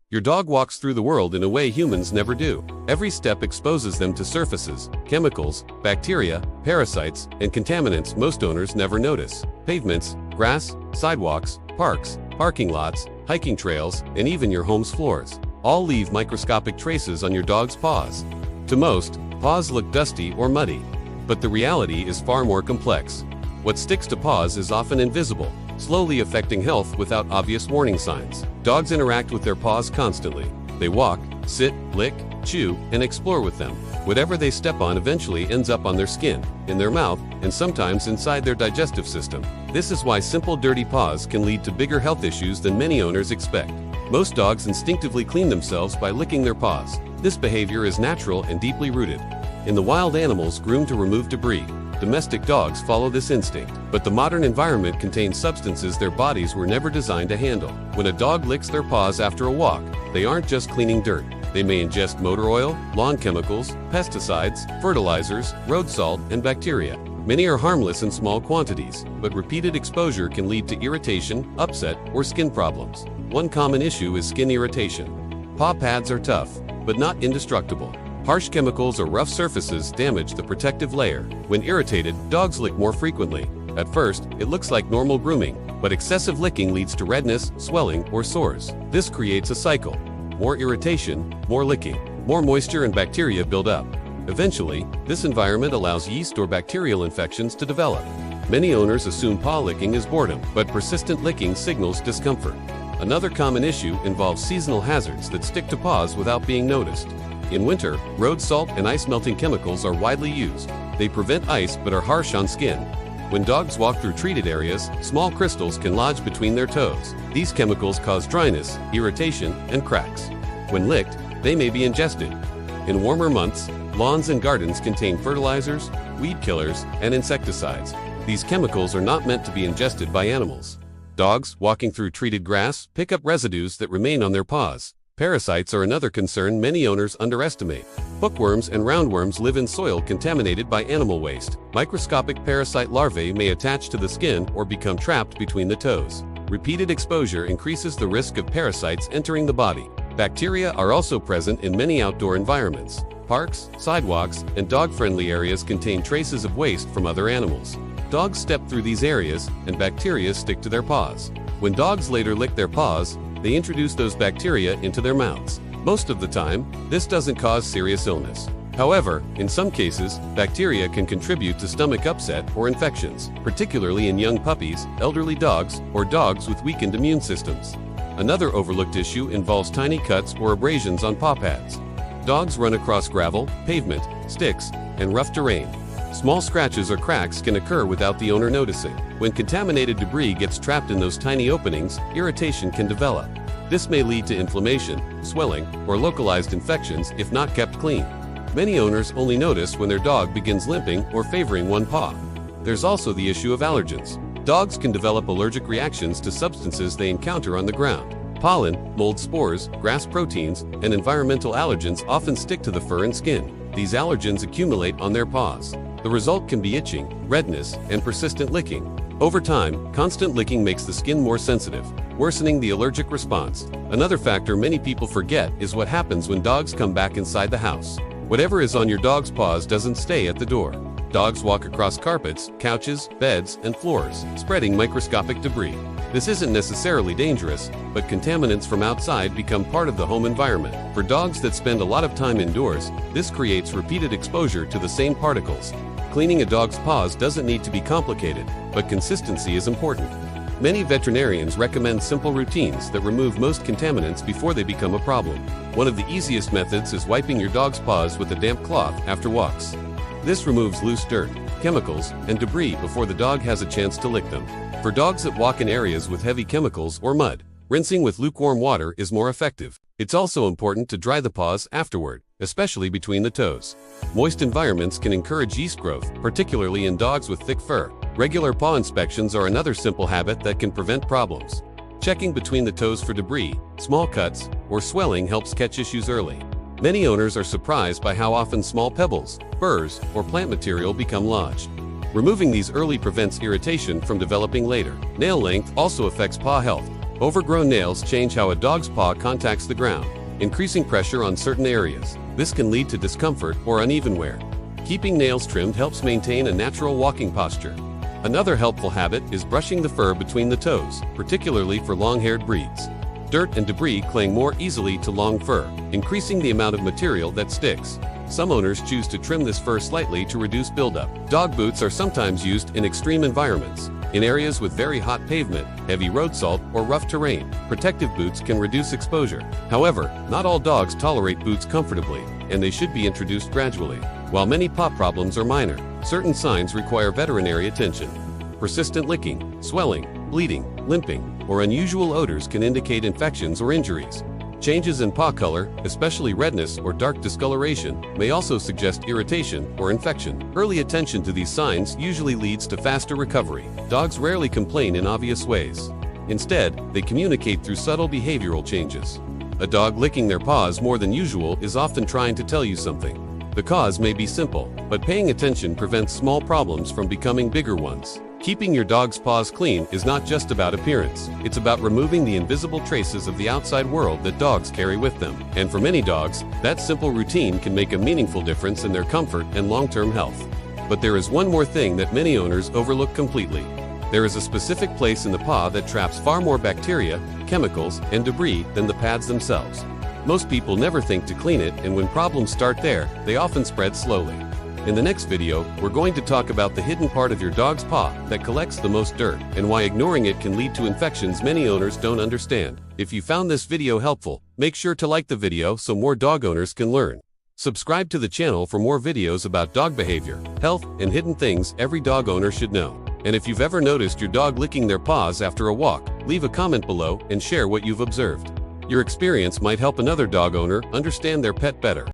Your dog walks through the world in a way humans never do. Every step exposes them to surfaces, chemicals, bacteria, parasites, and contaminants most owners never notice. Pavements, grass, sidewalks, parks, parking lots, hiking trails, and even your home's floors all leave microscopic traces on your dog's paws. To most, paws look dusty or muddy, but the reality is far more complex. What sticks to paws is often invisible, slowly affecting health without obvious warning signs. Dogs interact with their paws constantly. They walk, sit, lick, chew, and explore with them. Whatever they step on eventually ends up on their skin, in their mouth, and sometimes inside their digestive system. This is why simple dirty paws can lead to bigger health issues than many owners expect. Most dogs instinctively clean themselves by licking their paws. This behavior is natural and deeply rooted in the wild animals groomed to remove debris. Domestic dogs follow this instinct, but the modern environment contains substances their bodies were never designed to handle. When a dog licks their paws after a walk, they aren't just cleaning dirt. They may ingest motor oil, lawn chemicals, pesticides, fertilizers, road salt, and bacteria. Many are harmless in small quantities, but repeated exposure can lead to irritation, upset, or skin problems. One common issue is skin irritation. Paw pads are tough, but not indestructible. Harsh chemicals or rough surfaces damage the protective layer. When irritated, dogs lick more frequently. At first, it looks like normal grooming, but excessive licking leads to redness, swelling, or sores. This creates a cycle. More irritation, more licking, more moisture and bacteria build up. Eventually, this environment allows yeast or bacterial infections to develop. Many owners assume paw licking is boredom, but persistent licking signals discomfort. Another common issue involves seasonal hazards that stick to paws without being noticed. In winter, road salt and ice-melting chemicals are widely used. They prevent ice but are harsh on skin. When dogs walk through treated areas, small crystals can lodge between their toes. These chemicals cause dryness, irritation, and cracks. When licked, they may be ingested. In warmer months, lawns and gardens contain fertilizers, weed killers, and insecticides. These chemicals are not meant to be ingested by animals. Dogs, walking through treated grass, pick up residues that remain on their paws. Parasites are another concern many owners underestimate. Hookworms and roundworms live in soil contaminated by animal waste. Microscopic parasite larvae may attach to the skin or become trapped between the toes. Repeated exposure increases the risk of parasites entering the body. Bacteria are also present in many outdoor environments. Parks, sidewalks, and dog-friendly areas contain traces of waste from other animals. Dogs step through these areas, and bacteria stick to their paws. When dogs later lick their paws, they introduce those bacteria into their mouths. Most of the time, this doesn't cause serious illness. However, in some cases, bacteria can contribute to stomach upset or infections, particularly in young puppies, elderly dogs, or dogs with weakened immune systems. Another overlooked issue involves tiny cuts or abrasions on paw pads. Dogs run across gravel, pavement, sticks, and rough terrain. Small scratches or cracks can occur without the owner noticing. When contaminated debris gets trapped in those tiny openings, irritation can develop. This may lead to inflammation, swelling, or localized infections if not kept clean. Many owners only notice when their dog begins limping or favoring one paw. There's also the issue of allergens. Dogs can develop allergic reactions to substances they encounter on the ground. Pollen, mold spores, grass proteins, and environmental allergens often stick to the fur and skin. These allergens accumulate on their paws. The result can be itching, redness, and persistent licking. Over time, constant licking makes the skin more sensitive, worsening the allergic response. Another factor many people forget is what happens when dogs come back inside the house. Whatever is on your dog's paws doesn't stay at the door. Dogs walk across carpets, couches, beds, and floors, spreading microscopic debris. This isn't necessarily dangerous, but contaminants from outside become part of the home environment. For dogs that spend a lot of time indoors, this creates repeated exposure to the same particles. Cleaning a dog's paws doesn't need to be complicated, but consistency is important. Many veterinarians recommend simple routines that remove most contaminants before they become a problem. One of the easiest methods is wiping your dog's paws with a damp cloth after walks. This removes loose dirt, chemicals, and debris before the dog has a chance to lick them. For dogs that walk in areas with heavy chemicals or mud, rinsing with lukewarm water is more effective. It's also important to dry the paws afterward, especially between the toes. Moist environments can encourage yeast growth, particularly in dogs with thick fur. Regular paw inspections are another simple habit that can prevent problems. Checking between the toes for debris, small cuts, or swelling helps catch issues early. Many owners are surprised by how often small pebbles, burrs, or plant material become lodged. Removing these early prevents irritation from developing later. Nail length also affects paw health. Overgrown nails change how a dog's paw contacts the ground, increasing pressure on certain areas. This can lead to discomfort or uneven wear. Keeping nails trimmed helps maintain a natural walking posture. Another helpful habit is brushing the fur between the toes, particularly for long-haired breeds. Dirt and debris cling more easily to long fur, increasing the amount of material that sticks. Some owners choose to trim this fur slightly to reduce buildup. Dog boots are sometimes used in extreme environments. In areas with very hot pavement, heavy road salt, or rough terrain, protective boots can reduce exposure. However, not all dogs tolerate boots comfortably, and they should be introduced gradually. While many paw problems are minor, certain signs require veterinary attention. Persistent licking, swelling, bleeding, limping, or unusual odors can indicate infections or injuries. Changes in paw color, especially redness or dark discoloration, may also suggest irritation or infection. Early attention to these signs usually leads to faster recovery. Dogs rarely complain in obvious ways. Instead, they communicate through subtle behavioral changes. A dog licking their paws more than usual is often trying to tell you something. The cause may be simple, but paying attention prevents small problems from becoming bigger ones. Keeping your dog's paws clean is not just about appearance. It's about removing the invisible traces of the outside world that dogs carry with them. And for many dogs, that simple routine can make a meaningful difference in their comfort and long-term health. But there is one more thing that many owners overlook completely. There is a specific place in the paw that traps far more bacteria, chemicals, and debris than the pads themselves. Most people never think to clean it, and when problems start there, they often spread slowly. In the next video, we're going to talk about the hidden part of your dog's paw that collects the most dirt, and why ignoring it can lead to infections many owners don't understand. If you found this video helpful, make sure to like the video so more dog owners can learn. Subscribe to the channel for more videos about dog behavior, health, and hidden things every dog owner should know. And if you've ever noticed your dog licking their paws after a walk, leave a comment below and share what you've observed. Your experience might help another dog owner understand their pet better.